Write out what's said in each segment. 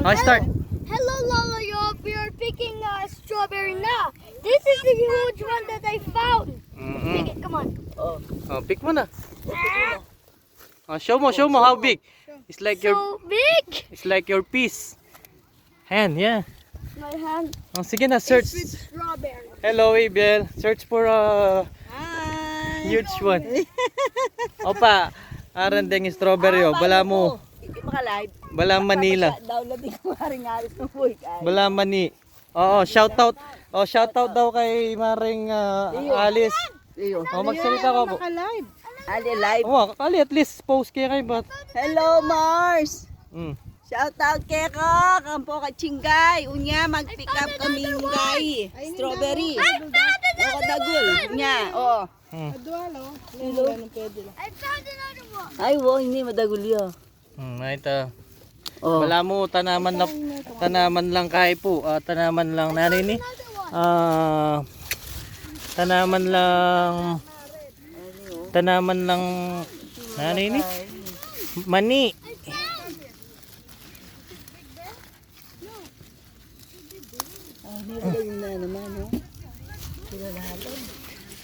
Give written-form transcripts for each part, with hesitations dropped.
Oh, start. Hello, Lollipop. We are picking a strawberry now. This is the huge one that I found. Pick it. Come on. Oh, pick mo na. Oh, show mo how big. It's like your So big. it's like your piece. Hand, yeah. My hand Oh, sige na, is search. with strawberry. Hello, Abel. Search for a huge one. Opa, aran ding strawberry oh. Bala mo. Bala Manila. Bala Mani. Oo, shout out. Oh, shout out daw kay Maring Alice. Oh, magsalita ka po. Ali live. Oh, kali at least post kay kay bat. Hello Mars. Mm. Shout out kay ka, kampo ka Chingay. Unya mag-pick up kami ngay. Strawberry. O dagul. Unya, oh. I found another one. Ay, wo hindi madagul yo. Ito. Oh. Wala mo tanaman lang kay po. Tanaman lang narini. Tanaman lang narini. Mani. Na naman, no.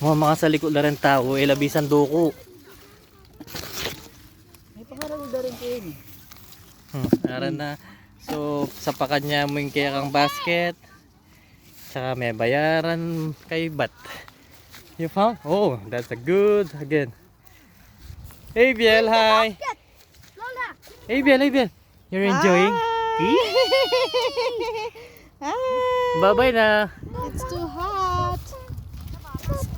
Mga makasaliko na rin tao. Ilabisan duko. May pangarap da rin kayo. Aran na. So, sa pakanya mo yung kaya kang basket. Tsaka may bayaran kay Bat. You found? Oh, that's a good again. Hey, Biel, hi. Lola. Hey, Biel, you're enjoying? Hi. Bye-bye na. It's too hot.